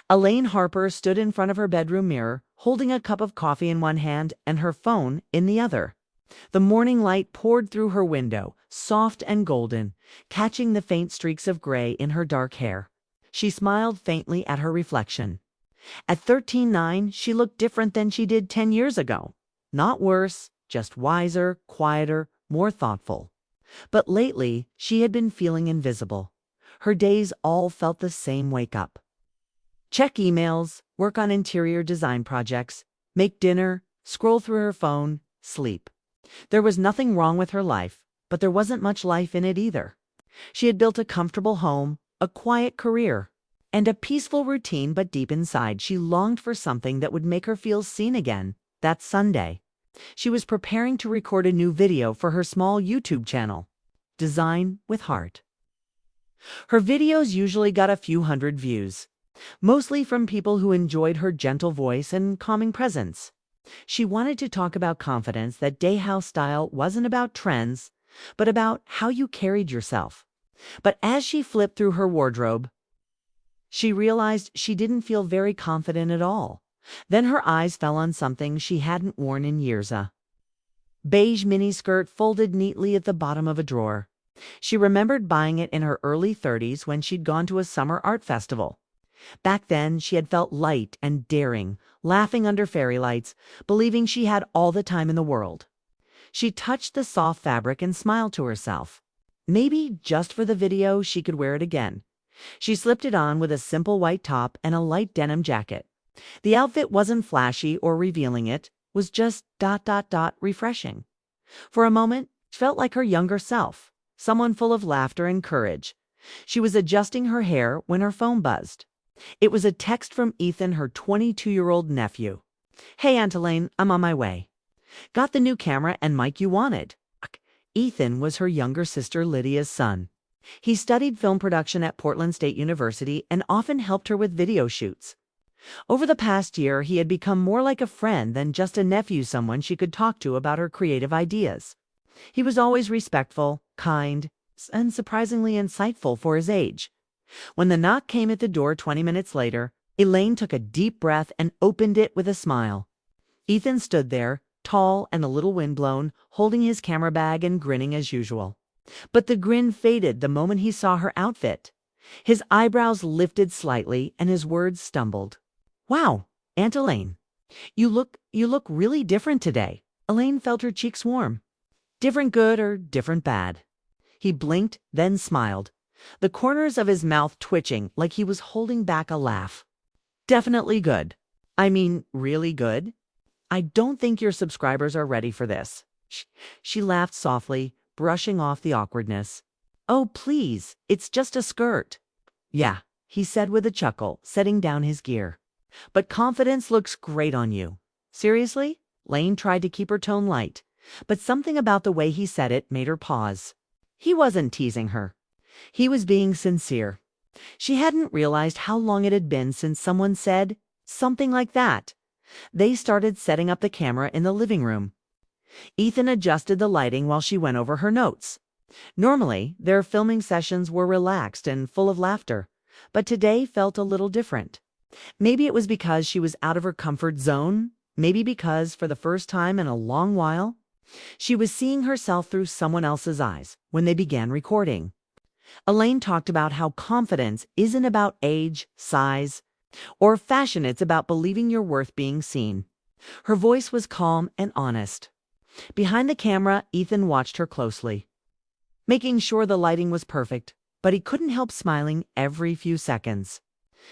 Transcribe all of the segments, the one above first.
Elaine Harper stood in front of her bedroom mirror, holding a cup of coffee in one hand and her phone in the other. The morning light poured through her window, soft and golden, catching the faint streaks of gray in her dark hair. She smiled faintly at her reflection. At 13.9, she looked different than she did 10 years ago. Not worse, just wiser, quieter, more thoughtful. But lately, she had been feeling invisible. Her days all felt the same wake up. Check emails, work on interior design projects, make dinner, scroll through her phone, sleep. There was nothing wrong with her life, but there wasn't much life in it either. She had built a comfortable home, a quiet career, and a peaceful routine, but deep inside she longed for something that would make her feel seen again. That Sunday, she was preparing to record a new video for her small YouTube channel, Design with Heart. Her videos usually got a few hundred views, mostly from people who enjoyed her gentle voice and calming presence. She wanted to talk about confidence, that day house style wasn't about trends, but about how you carried yourself. But as she flipped through her wardrobe, she realized she didn't feel very confident at all. Then her eyes fell on something she hadn't worn in years, a beige miniskirt folded neatly at the bottom of a drawer. She remembered buying it in her early 30s when she'd gone to a summer art festival. Back then, she had felt light and daring, laughing under fairy lights, believing she had all the time in the world. She touched the soft fabric and smiled to herself. Maybe just for the video, she could wear it again. She slipped it on with a simple white top and a light denim jacket. The outfit wasn't flashy or revealing, it was just ... refreshing. For a moment, it felt like her younger self, someone full of laughter and courage. She was adjusting her hair when her phone buzzed. It was a text from Ethan, her 22-year-old nephew. "Hey, Aunt Elaine, I'm on my way. Got the new camera and mic you wanted." Ethan was her younger sister Lydia's son. He studied film production at Portland State University and often helped her with video shoots. Over the past year, he had become more like a friend than just a nephew, someone she could talk to about her creative ideas. He was always respectful, kind, and surprisingly insightful for his age. When the knock came at the door 20 minutes later, Elaine took a deep breath and opened it with a smile. Ethan stood there, tall and a little windblown, holding his camera bag and grinning as usual. But the grin faded the moment he saw her outfit. His eyebrows lifted slightly and his words stumbled. "Wow, Aunt Elaine, you look really different today." Elaine felt her cheeks warm. Different good or different bad? He blinked, then smiled, the corners of his mouth twitching like he was holding back a laugh. "Definitely good. I mean, really good. I don't think your subscribers are ready for this." She laughed softly, brushing off the awkwardness. "Oh, please, it's just a skirt." "Yeah," he said with a chuckle, setting down his gear. "But confidence looks great on you." "Seriously?" Lane tried to keep her tone light, but something about the way he said it made her pause. He wasn't teasing her. He was being sincere. She hadn't realized how long it had been since someone said something like that. They started setting up the camera in the living room. Ethan adjusted the lighting while she went over her notes. Normally, their filming sessions were relaxed and full of laughter, but today felt a little different. Maybe it was because she was out of her comfort zone, maybe because, for the first time in a long while, she was seeing herself through someone else's eyes when they began recording. Elaine talked about how confidence isn't about age, size, or fashion. It's about believing you're worth being seen. Her voice was calm and honest. Behind the camera, Ethan watched her closely, making sure the lighting was perfect, but he couldn't help smiling every few seconds.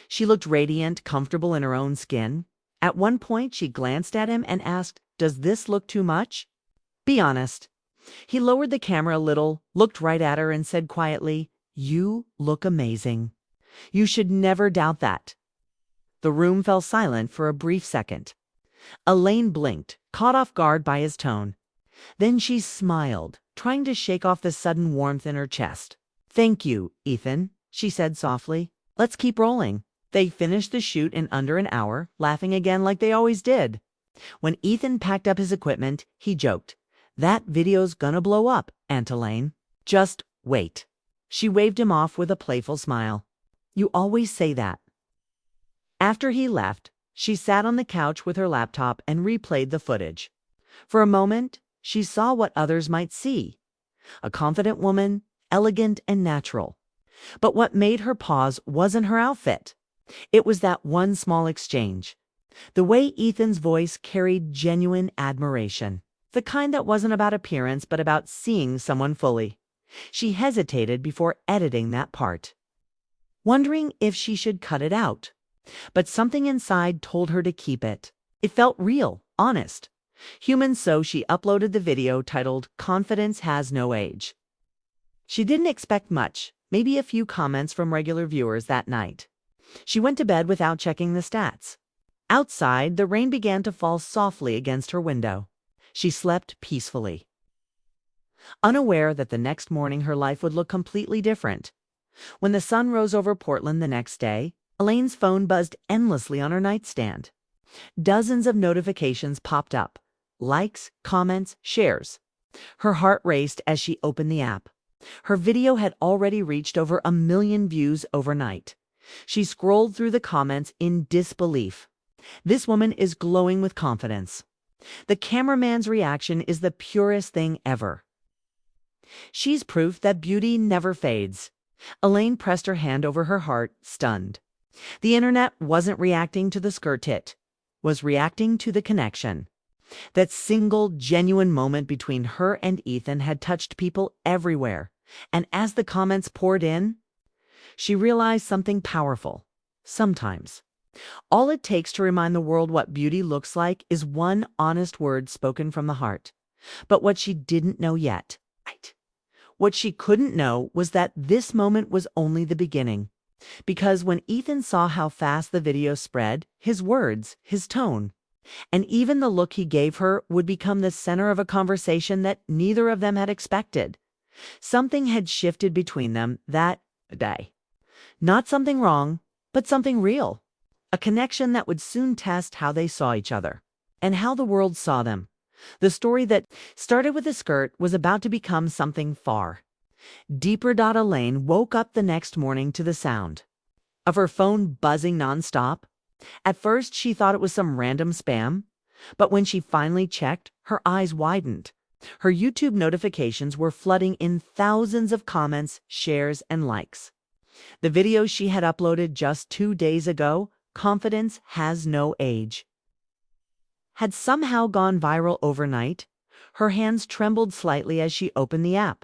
She looked radiant, comfortable in her own skin. At one point, she glanced at him and asked, "Does this look too much?" "Be honest." He lowered the camera a little, looked right at her, and said quietly, "You look amazing. You should never doubt that." The room fell silent for a brief second. Elaine blinked, caught off guard by his tone. Then she smiled, trying to shake off the sudden warmth in her chest. "Thank you, Ethan," she said softly. "Let's keep rolling." They finished the shoot in under an hour, laughing again like they always did. When Ethan packed up his equipment, he joked, "That video's gonna blow up, Aunt Elaine. Just wait." She waved him off with a playful smile. "You always say that." After he left, she sat on the couch with her laptop and replayed the footage. For a moment, she saw what others might see. A confident woman, elegant and natural. But what made her pause wasn't her outfit. It was that one small exchange. The way Ethan's voice carried genuine admiration. The kind that wasn't about appearance, but about seeing someone fully. She hesitated before editing that part, wondering if she should cut it out. But something inside told her to keep it. It felt real, honest. Human, so she uploaded the video titled "Confidence Has No Age." She didn't expect much, maybe a few comments from regular viewers that night. She went to bed without checking the stats. Outside, the rain began to fall softly against her window. She slept peacefully, unaware that the next morning her life would look completely different. When the sun rose over Portland the next day, Elaine's phone buzzed endlessly on her nightstand. Dozens of notifications popped up. Likes, comments, shares. Her heart raced as she opened the app. Her video had already reached over 1 million views overnight. She scrolled through the comments in disbelief. This woman is glowing with confidence. The cameraman's reaction is the purest thing ever. She's proof that beauty never fades. Elaine pressed her hand over her heart, stunned. The internet wasn't reacting to the skirt tit, was reacting to the connection. That single, genuine moment between her and Ethan had touched people everywhere, and as the comments poured in, she realized something powerful. Sometimes, all it takes to remind the world what beauty looks like is one honest word spoken from the heart. But what she didn't know yet, what she couldn't know, was that this moment was only the beginning. Because when Ethan saw how fast the video spread, his words, his tone, and even the look he gave her would become the center of a conversation that neither of them had expected. Something had shifted between them that day. Not something wrong, but something real. A connection that would soon test how they saw each other, and how the world saw them. The story that started with a skirt was about to become something far deeper. Elaine woke up the next morning to the sound of her phone buzzing nonstop. At first, she thought it was some random spam, but when she finally checked, her eyes widened. Her YouTube notifications were flooding in thousands of comments, shares, and likes. The video she had uploaded just 2 days ago, "Confidence Has No Age," had somehow gone viral overnight. Her hands trembled slightly as she opened the app.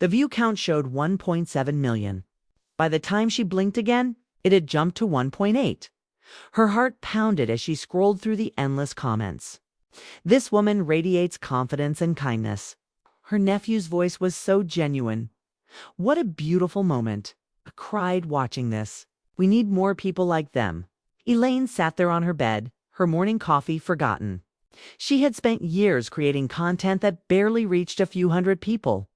The view count showed 1.7 million. By the time she blinked again, it had jumped to 1.8. Her heart pounded as she scrolled through the endless comments. This woman radiates confidence and kindness. Her nephew's voice was so genuine. What a beautiful moment. I cried watching this. We need more people like them. Elaine sat there on her bed, her morning coffee forgotten. She had spent years creating content that barely reached a few hundred people.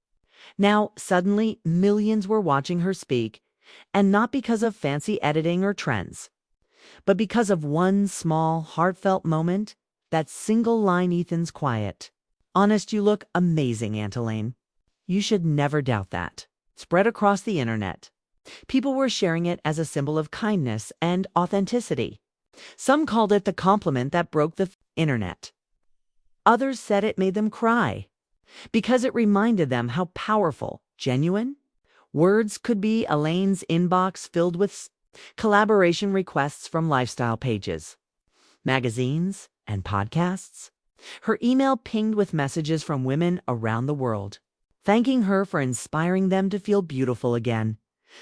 Now, suddenly, millions were watching her speak, and not because of fancy editing or trends, but because of one small, heartfelt moment, that single line: "Ethan's quiet. Honest, you look amazing, Aunt Elaine." You should never doubt that. Spread across the internet. People were sharing it as a symbol of kindness and authenticity. Some called it the compliment that broke the internet. Others said it made them cry, because it reminded them how powerful, genuine, words could be. Elaine's inbox filled with collaboration requests from lifestyle pages, magazines, and podcasts. Her email pinged with messages from women around the world, thanking her for inspiring them to feel beautiful again.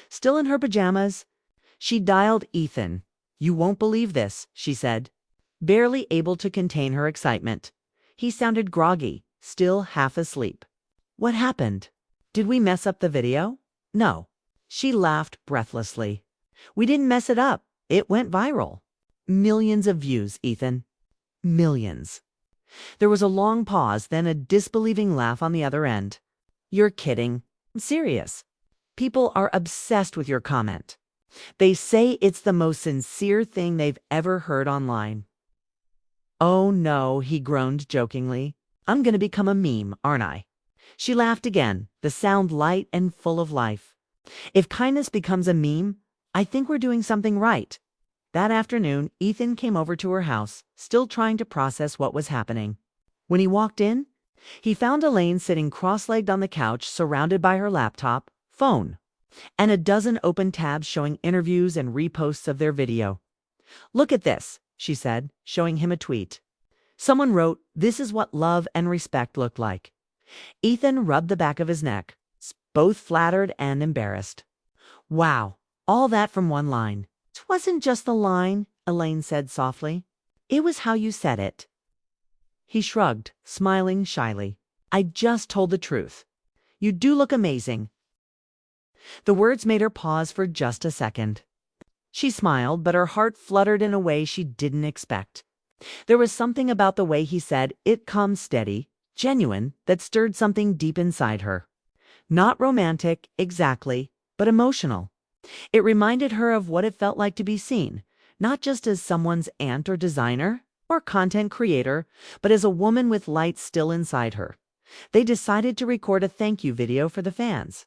Still in her pajamas, she dialed Ethan. "You won't believe this," she said, barely able to contain her excitement. He sounded groggy, still half asleep. "What happened? Did we mess up the video?" "No." She laughed breathlessly. "We didn't mess it up. It went viral. Millions of views, Ethan. Millions." There was a long pause, then a disbelieving laugh on the other end. "You're kidding." "I'm serious. People are obsessed with your comment. They say it's the most sincere thing they've ever heard online." "Oh no," he groaned jokingly. "I'm going to become a meme, aren't I?" She laughed again, the sound light and full of life. "If kindness becomes a meme, I think we're doing something right. That afternoon, Ethan came over to her house, still trying to process what was happening. When he walked in, he found Elaine sitting cross-legged on the couch, surrounded by her laptop, phone, and a dozen open tabs showing interviews and reposts of their video. "Look at this," she said, showing him a tweet. Someone wrote, "This is what love and respect look like." Ethan rubbed the back of his neck, both flattered and embarrassed. "Wow, all that from one line." "It wasn't just the line," Elaine said softly. "It was how you said it." He shrugged, smiling shyly. "I just told the truth. You do look amazing." The words made her pause for just a second. She smiled, but her heart fluttered in a way she didn't expect. There was something about the way he said it, calm, steady, genuine, that stirred something deep inside her. Not romantic, exactly, but emotional. It reminded her of what it felt like to be seen, not just as someone's aunt or designer or content creator, but as a woman with light still inside her. They decided to record a thank you video for the fans.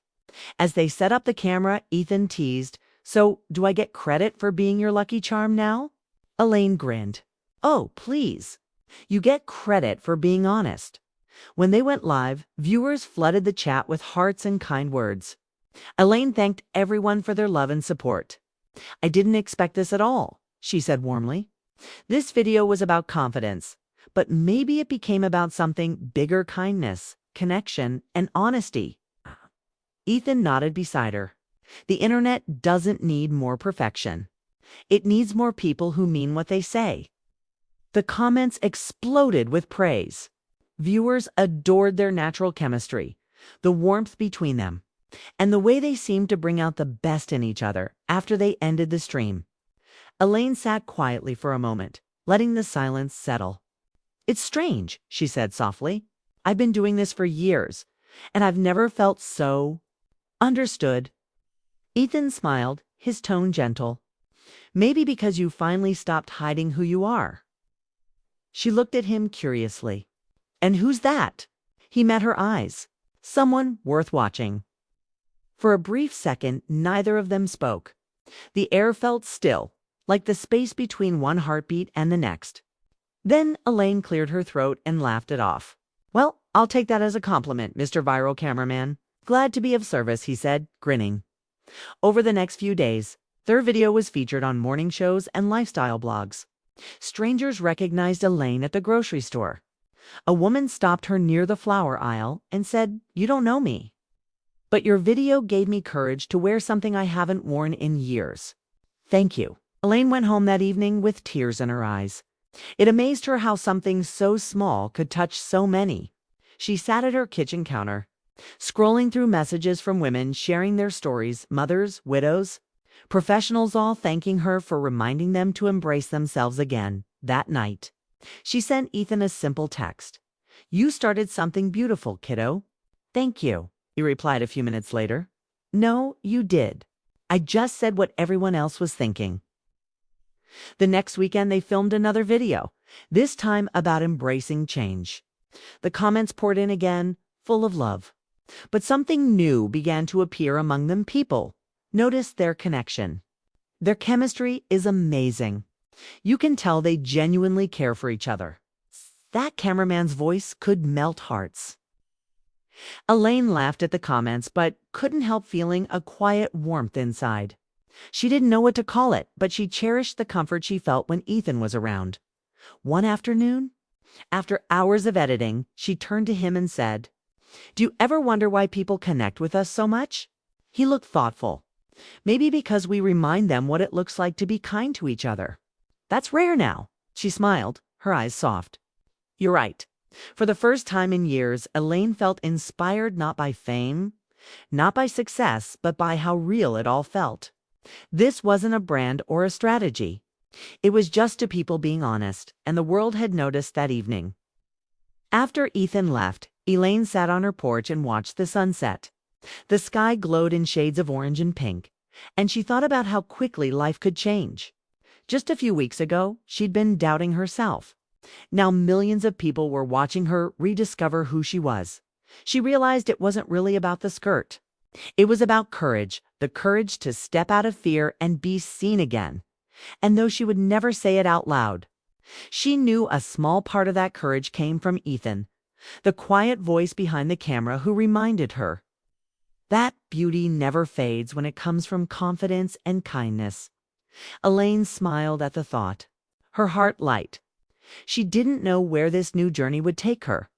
As they set up the camera, Ethan teased, "So, do I get credit for being your lucky charm now?" Elaine grinned. "Oh, please. You get credit for being honest." When they went live, viewers flooded the chat with hearts and kind words. Elaine thanked everyone for their love and support. "I didn't expect this at all," she said warmly. "This video was about confidence, but maybe it became about something bigger: kindness, connection, and honesty." Ethan nodded beside her. The internet doesn't need more perfection. It needs more people who mean what they say. The comments exploded with praise. Viewers adored their natural chemistry, the warmth between them, and the way they seemed to bring out the best in each other after they ended the stream. Elaine sat quietly for a moment, letting the silence settle. "It's strange," she said softly. "I've been doing this for years, and I've never felt so understood." Ethan smiled, his tone gentle. "Maybe because you finally stopped hiding who you are." She looked at him curiously. "And who's that?" He met her eyes. Someone worth watching. For a brief second, neither of them spoke. The air felt still, like the space between one heartbeat and the next. Then Elaine cleared her throat and laughed it off. "Well, I'll take that as a compliment, Mr. Viral Cameraman. Glad to be of service," he said, grinning. Over the next few days, their video was featured on morning shows and lifestyle blogs. Strangers recognized Elaine at the grocery store. A woman stopped her near the flower aisle and said, "You don't know me, but your video gave me courage to wear something I haven't worn in years. Thank you." Elaine went home that evening with tears in her eyes. It amazed her how something so small could touch so many. She sat at her kitchen counter, scrolling through messages from women sharing their stories, mothers, widows, professionals, all thanking her for reminding them to embrace themselves again. That night, she sent Ethan a simple text. "You started something beautiful, kiddo." "Thank you," he replied a few minutes later. "No, you did. I just said what everyone else was thinking." The next weekend, they filmed another video, this time about embracing change. The comments poured in again, full of love. But something new began to appear among them. People noticed their connection. Their chemistry is amazing. You can tell they genuinely care for each other. That cameraman's voice could melt hearts. Elaine laughed at the comments, but couldn't help feeling a quiet warmth inside. She didn't know what to call it, but she cherished the comfort she felt when Ethan was around. One afternoon, after hours of editing, she turned to him and said, "Do you ever wonder why people connect with us so much?" He looked thoughtful. "Maybe because we remind them what it looks like to be kind to each other. That's rare now." She smiled, her eyes soft. "You're right." For the first time in years, Elaine felt inspired not by fame, not by success, but by how real it all felt. This wasn't a brand or a strategy. It was just two people being honest, and the world had noticed that evening. After Ethan left, Elaine sat on her porch and watched the sunset. The sky glowed in shades of orange and pink, and she thought about how quickly life could change. Just a few weeks ago, she'd been doubting herself. Now millions of people were watching her rediscover who she was. She realized it wasn't really about the skirt. It was about courage, the courage to step out of fear and be seen again. And though she would never say it out loud, she knew a small part of that courage came from Ethan, the quiet voice behind the camera who reminded her that beauty never fades when it comes from confidence and kindness. Elaine smiled at the thought, her heart light. She didn't know where this new journey would take her.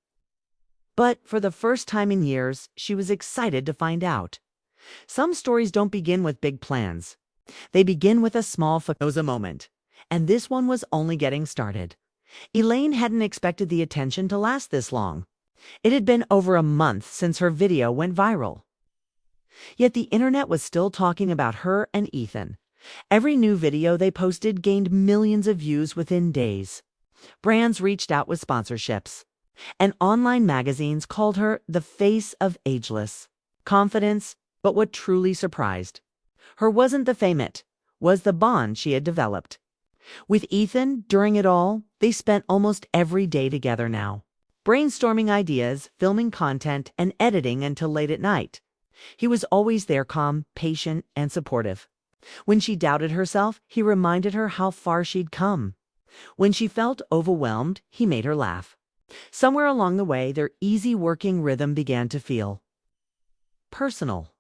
But for the first time in years, she was excited to find out. Some stories don't begin with big plans. They begin with a small Fakoza moment. And this one was only getting started. Elaine hadn't expected the attention to last this long. It had been over a month since her video went viral. Yet the internet was still talking about her and Ethan. Every new video they posted gained millions of views within days. Brands reached out with sponsorships. And online magazines called her the face of ageless confidence. But what truly surprised her wasn't the fame, it was the bond she had developed. With Ethan, during it all, they spent almost every day together now, brainstorming ideas, filming content, and editing until late at night. He was always there, calm, patient, and supportive. When she doubted herself, he reminded her how far she'd come. When she felt overwhelmed, he made her laugh. Somewhere along the way, their easy working rhythm began to feel personal,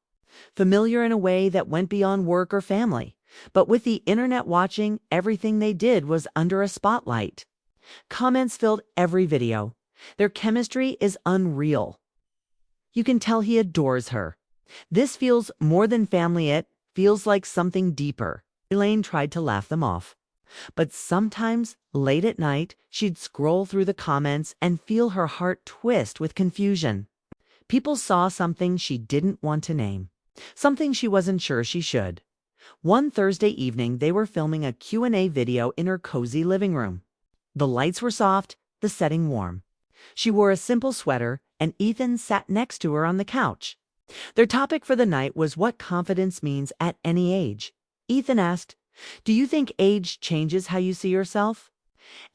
familiar in a way that went beyond work or family. But with the internet watching, everything they did was under a spotlight. Comments filled every video. Their chemistry is unreal. You can tell he adores her. This feels more than family, it feels like something deeper. Elaine tried to laugh them off. But sometimes, late at night, she'd scroll through the comments and feel her heart twist with confusion. People saw something she didn't want to name, something she wasn't sure she should. One Thursday evening, they were filming a Q&A video in her cozy living room. The lights were soft, the setting warm. She wore a simple sweater, and Ethan sat next to her on the couch. Their topic for the night was what confidence means at any age. Ethan asked, "Do you think age changes how you see yourself?"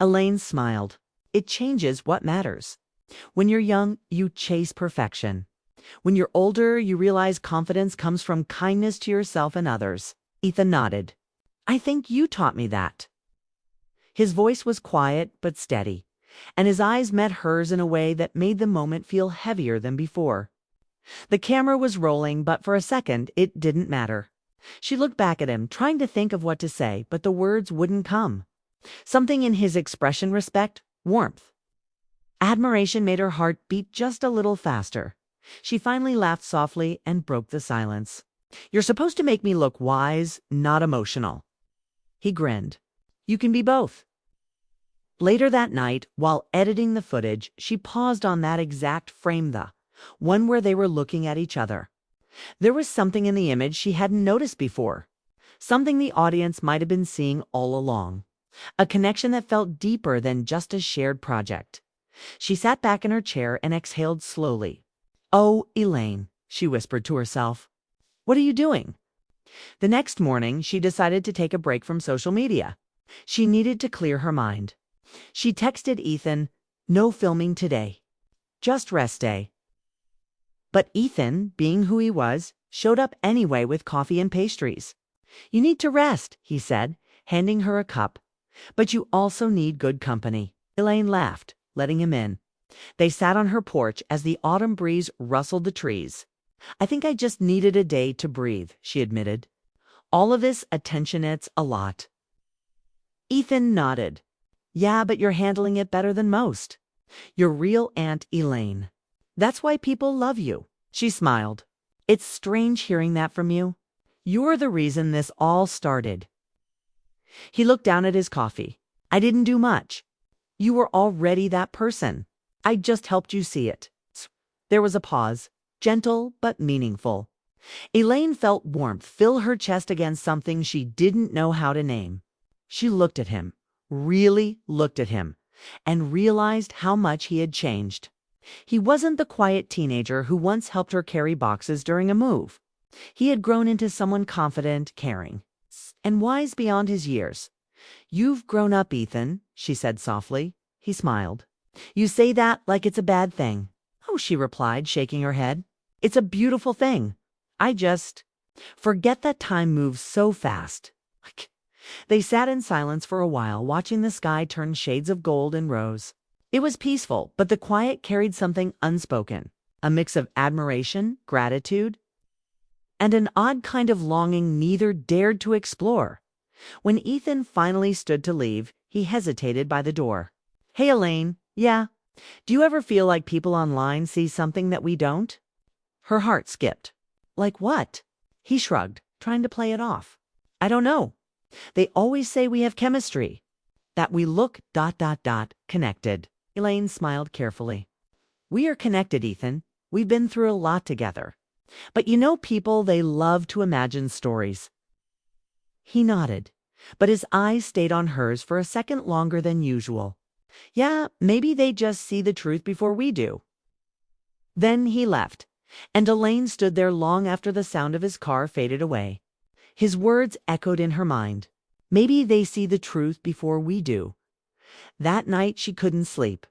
Elaine smiled. "It changes what matters. When you're young, you chase perfection. When you're older, you realize confidence comes from kindness to yourself and others." Ethan nodded. "I think you taught me that." His voice was quiet but steady, and his eyes met hers in a way that made the moment feel heavier than before. The camera was rolling, but for a second, it didn't matter. She looked back at him, trying to think of what to say, but the words wouldn't come. Something in his expression, respect, warmth, admiration, made her heart beat just a little faster. She finally laughed softly and broke the silence. "You're supposed to make me look wise, not emotional." He grinned. "You can be both." Later that night, while editing the footage, she paused on that exact frame, the one where they were looking at each other. There was something in the image she hadn't noticed before, something the audience might have been seeing all along, a connection that felt deeper than just a shared project. She sat back in her chair and exhaled slowly. "Oh, Elaine," she whispered to herself. "What are you doing?" The next morning, she decided to take a break from social media. She needed to clear her mind. She texted Ethan, "No filming today. Just rest day." But Ethan, being who he was, showed up anyway with coffee and pastries. "You need to rest," he said, handing her a cup. "But you also need good company." Elaine laughed, letting him in. They sat on her porch as the autumn breeze rustled the trees. "I think I just needed a day to breathe," she admitted. "All of this attention, it's a lot." Ethan nodded. "Yeah, but you're handling it better than most. You're real Aunt Elaine. That's why people love you." She smiled. "It's strange hearing that from you. You're the reason this all started." He looked down at his coffee. "I didn't do much. You were already that person. I just helped you see it." There was a pause, gentle but meaningful. Elaine felt warmth fill her chest against something she didn't know how to name. She looked at him, really looked at him, and realized how much he had changed. He wasn't the quiet teenager who once helped her carry boxes during a move. He had grown into someone confident, caring, and wise beyond his years. "You've grown up, Ethan," she said softly. He smiled. "You say that like it's a bad thing." "Oh," she replied, shaking her head. "It's a beautiful thing. I just forget that time moves so fast. They sat in silence for a while, watching the sky turn shades of gold and rose. It was peaceful, but the quiet carried something unspoken, a mix of admiration, gratitude, and an odd kind of longing neither dared to explore. When Ethan finally stood to leave, he hesitated by the door. "Hey, Elaine. Yeah. Do you ever feel like people online see something that we don't?" Her heart skipped. "Like what?" He shrugged, trying to play it off. "I don't know. They always say we have chemistry. That we look ... connected." Elaine smiled carefully. "We are connected, Ethan. We've been through a lot together. But you know people, they love to imagine stories." He nodded, but his eyes stayed on hers for a second longer than usual. "Yeah, maybe they just see the truth before we do." Then he left, and Elaine stood there long after the sound of his car faded away. His words echoed in her mind. Maybe they see the truth before we do. That night she couldn't sleep.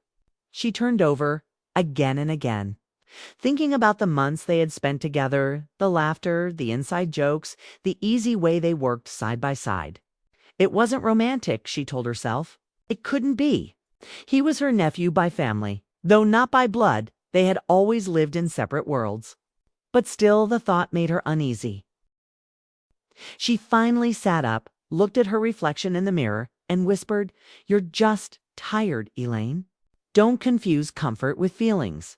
She turned over, again and again, thinking about the months they had spent together, the laughter, the inside jokes, the easy way they worked side by side. It wasn't romantic, she told herself. It couldn't be. He was her nephew by family. Though not by blood, they had always lived in separate worlds. But still the thought made her uneasy. She finally sat up, looked at her reflection in the mirror, and whispered, "You're just tired, Elaine. Don't confuse comfort with feelings."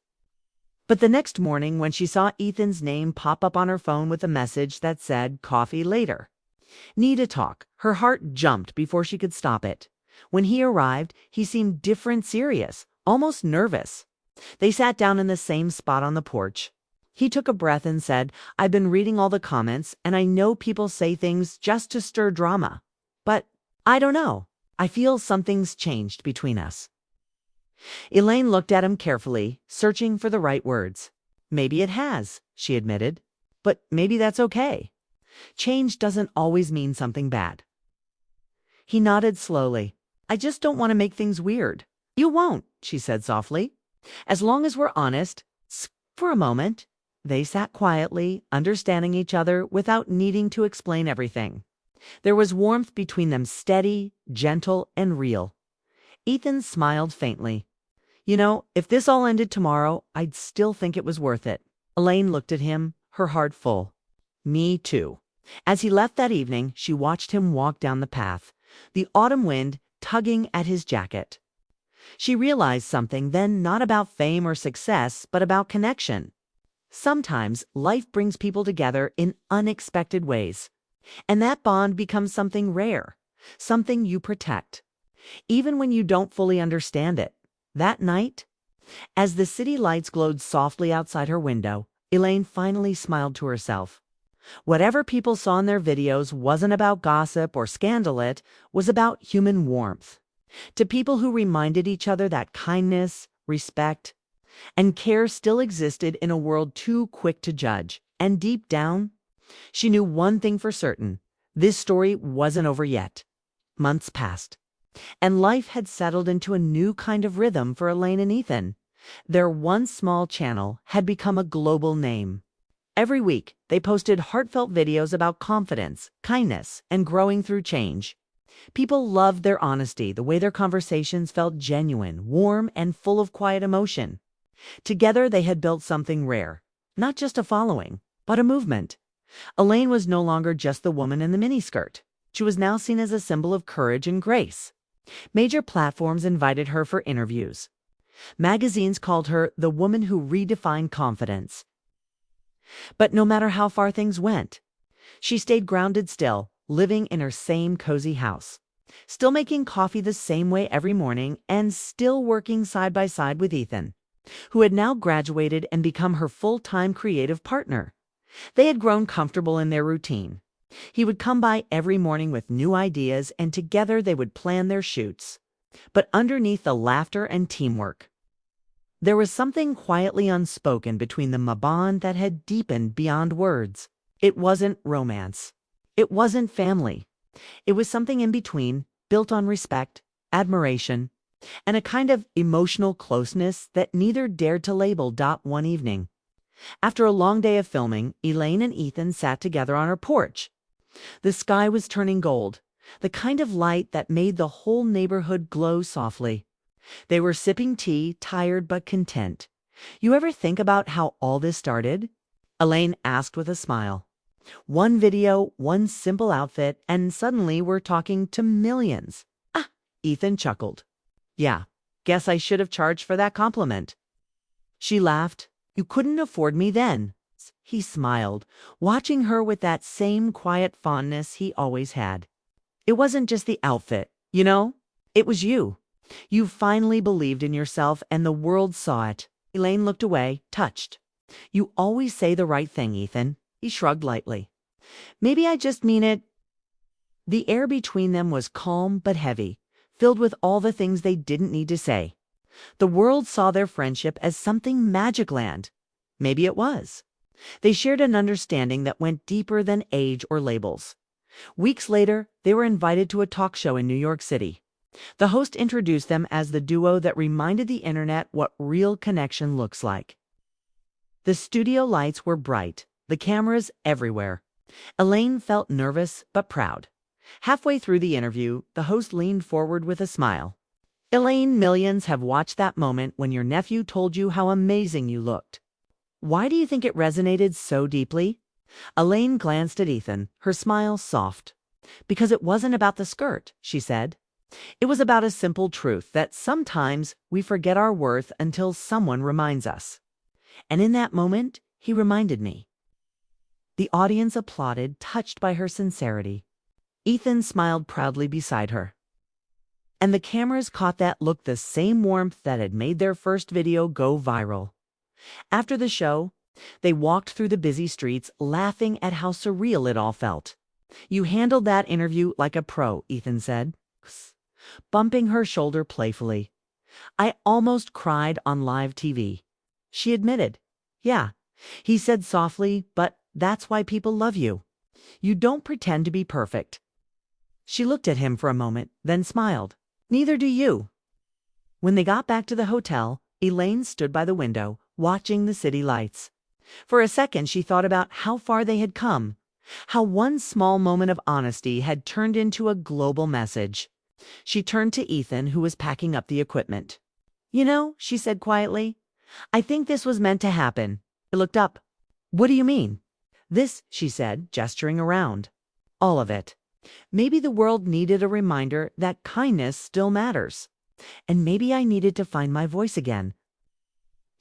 But the next morning, when she saw Ethan's name pop up on her phone with a message that said, "Coffee later," "Need a talk," her heart jumped before she could stop it. When he arrived, he seemed different, serious, almost nervous. They sat down in the same spot on the porch. He took a breath and said, "I've been reading all the comments, and I know people say things just to stir drama. But I don't know. I feel something's changed between us." Elaine looked at him carefully, searching for the right words. "Maybe it has," she admitted. "But maybe that's okay. Change doesn't always mean something bad." He nodded slowly. "I just don't want to make things weird." "You won't," she said softly. "As long as we're honest." For a moment, they sat quietly, understanding each other without needing to explain everything. There was warmth between them, steady, gentle, and real. Ethan smiled faintly. "You know, if this all ended tomorrow, I'd still think it was worth it." Elaine looked at him, her heart full. "Me too." As he left that evening, she watched him walk down the path, the autumn wind tugging at his jacket. She realized something then, not about fame or success, but about connection. Sometimes life brings people together in unexpected ways, and that bond becomes something rare, something you protect, even when you don't fully understand it. That night, as the city lights glowed softly outside her window, Elaine finally smiled to herself. Whatever people saw in their videos wasn't about gossip or scandal, it was about human warmth. To people who reminded each other that kindness, respect, and care still existed in a world too quick to judge. And deep down, she knew one thing for certain: this story wasn't over yet. Months passed, and life had settled into a new kind of rhythm for Elaine and Ethan. Their once small channel had become a global name. Every week, they posted heartfelt videos about confidence, kindness, and growing through change. People loved their honesty, the way their conversations felt genuine, warm, and full of quiet emotion. Together, they had built something rare, not just a following, but a movement. Elaine was no longer just the woman in the miniskirt. She was now seen as a symbol of courage and grace. Major platforms invited her for interviews. Magazines called her the woman who redefined confidence. But no matter how far things went, she stayed grounded still, living in her same cozy house, still making coffee the same way every morning, and still working side by side with Ethan, who had now graduated and become her full-time creative partner. They had grown comfortable in their routine. He would come by every morning with new ideas, and together they would plan their shoots. But underneath the laughter and teamwork, there was something quietly unspoken between them, a bond that had deepened beyond words. It wasn't romance. It wasn't family. It was something in between, built on respect, admiration, and a kind of emotional closeness that neither dared to label. One evening, after a long day of filming, Elaine and Ethan sat together on her porch. The sky was turning gold. the kind of light that made the whole neighborhood glow softly. They were sipping tea, tired but content. You ever think about how all this started? Elaine asked with a smile. One video, one simple outfit, and suddenly we're talking to millions. Ah, Ethan chuckled. Yeah, guess I should have charged for that compliment. She laughed. You couldn't afford me then. He smiled, watching her with that same quiet fondness he always had. It wasn't just the outfit, you know? It was you. You finally believed in yourself and the world saw it. Elaine looked away, touched. You always say the right thing, Ethan. He shrugged lightly. Maybe I just mean it. The air between them was calm but heavy, filled with all the things they didn't need to say. The world saw their friendship as something magic land. Maybe it was. They shared an understanding that went deeper than age or labels. Weeks later, they were invited to a talk show in New York City. The host introduced them as the duo that reminded the internet what real connection looks like. The studio lights were bright, the cameras everywhere. Elaine felt nervous but proud. Halfway through the interview, the host leaned forward with a smile. Elaine, millions have watched that moment when your nephew told you how amazing you looked. Why do you think it resonated so deeply? Elaine glanced at Ethan, her smile soft. Because it wasn't about the skirt, she said. It was about a simple truth that sometimes we forget our worth until someone reminds us. And in that moment, he reminded me. The audience applauded, touched by her sincerity. Ethan smiled proudly beside her. And the cameras caught that look, the same warmth that had made their first video go viral. After the show, they walked through the busy streets, laughing at how surreal it all felt. You handled that interview like a pro, Ethan said, bumping her shoulder playfully. I almost cried on live TV. She admitted. Yeah, he said softly, but that's why people love you. You don't pretend to be perfect. She looked at him for a moment, then smiled. Neither do you. When they got back to the hotel, Elaine stood by the window, watching the city lights. For a second, she thought about how far they had come, how one small moment of honesty had turned into a global message. She turned to Ethan, who was packing up the equipment. You know, she said quietly, I think this was meant to happen. He looked up. What do you mean? This, she said, gesturing around. All of it. Maybe the world needed a reminder that kindness still matters. And maybe I needed to find my voice again.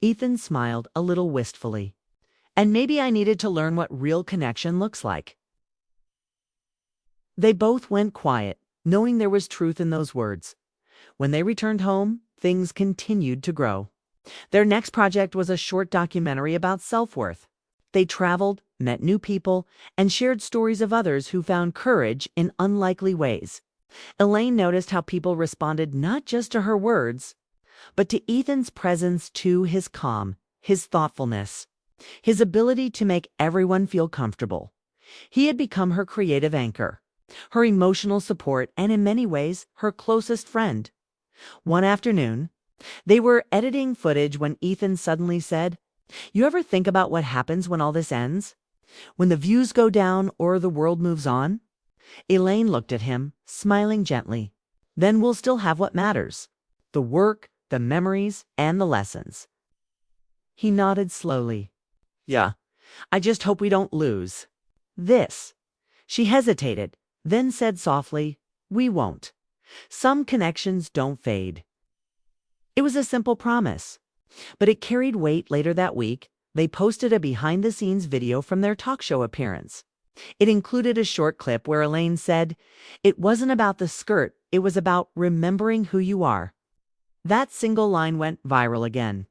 Ethan smiled a little wistfully. And maybe I needed to learn what real connection looks like. They both went quiet, knowing there was truth in those words. When they returned home, things continued to grow. Their next project was a short documentary about self-worth. They traveled, met new people, and shared stories of others who found courage in unlikely ways. Elaine noticed how people responded not just to her words, but to Ethan's presence too, his calm, his thoughtfulness, his ability to make everyone feel comfortable. He had become her creative anchor, her emotional support, and in many ways, her closest friend. One afternoon, they were editing footage when Ethan suddenly said, You ever think about what happens when all this ends? When the views go down or the world moves on? Elaine looked at him, smiling gently. Then we'll still have what matters. The work, the memories, and the lessons. He nodded slowly. Yeah, I just hope we don't lose this. She hesitated, then said softly, We won't. Some connections don't fade. It was a simple promise, but it carried weight. Later that week, they posted a behind-the-scenes video from their talk show appearance. It included a short clip where Elaine said, It wasn't about the skirt, it was about remembering who you are. That single line went viral again,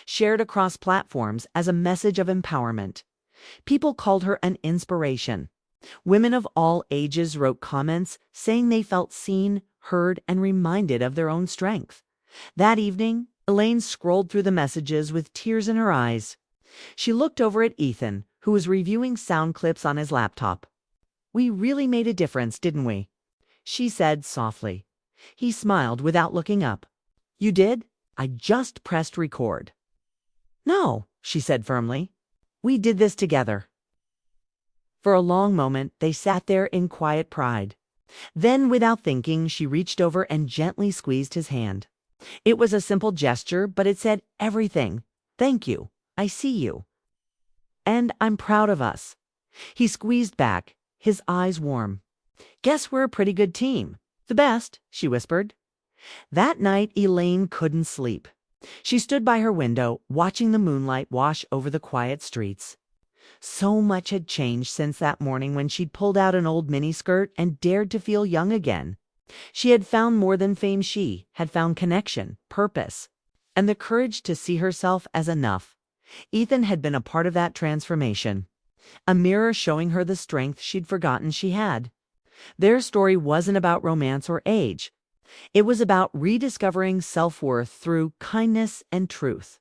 shared across platforms as a message of empowerment. People called her an inspiration. Women of all ages wrote comments saying they felt seen, heard, and reminded of their own strength. That evening, Elaine scrolled through the messages with tears in her eyes. She looked over at Ethan, who was reviewing sound clips on his laptop. We really made a difference, didn't we? She said softly. He smiled without looking up. You did? I just pressed record. No, she said firmly. We did this together. For a long moment, they sat there in quiet pride. Then, without thinking, she reached over and gently squeezed his hand. It was a simple gesture, but it said everything. Thank you. I see you. And I'm proud of us. He squeezed back, his eyes warm. Guess we're a pretty good team. The best, she whispered. That night, Elaine couldn't sleep. She stood by her window, watching the moonlight wash over the quiet streets. So much had changed since that morning when she'd pulled out an old miniskirt and dared to feel young again. She had found more than fame. She had found connection, purpose, and the courage to see herself as enough. Ethan had been a part of that transformation, a mirror showing her the strength she'd forgotten she had. Their story wasn't about romance or age. It was about rediscovering self-worth through kindness and truth.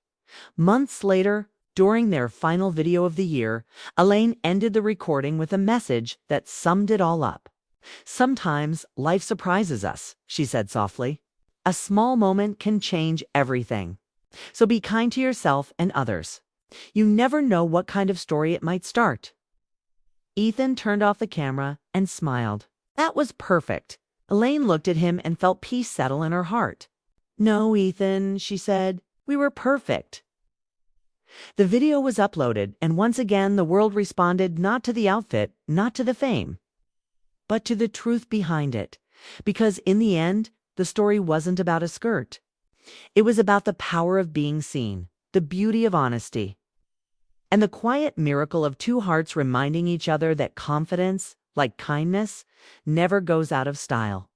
Months later, during their final video of the year, Elaine ended the recording with a message that summed it all up. Sometimes life surprises us, she said softly. A small moment can change everything. So be kind to yourself and others. You never know what kind of story it might start. Ethan turned off the camera and smiled. That was perfect. Elaine looked at him and felt peace settle in her heart. No, Ethan, she said. We were perfect. The video was uploaded, and once again the world responded not to the outfit, not to the fame, but to the truth behind it. Because in the end, the story wasn't about a skirt. It was about the power of being seen, the beauty of honesty, and the quiet miracle of two hearts reminding each other that confidence, like kindness, never goes out of style.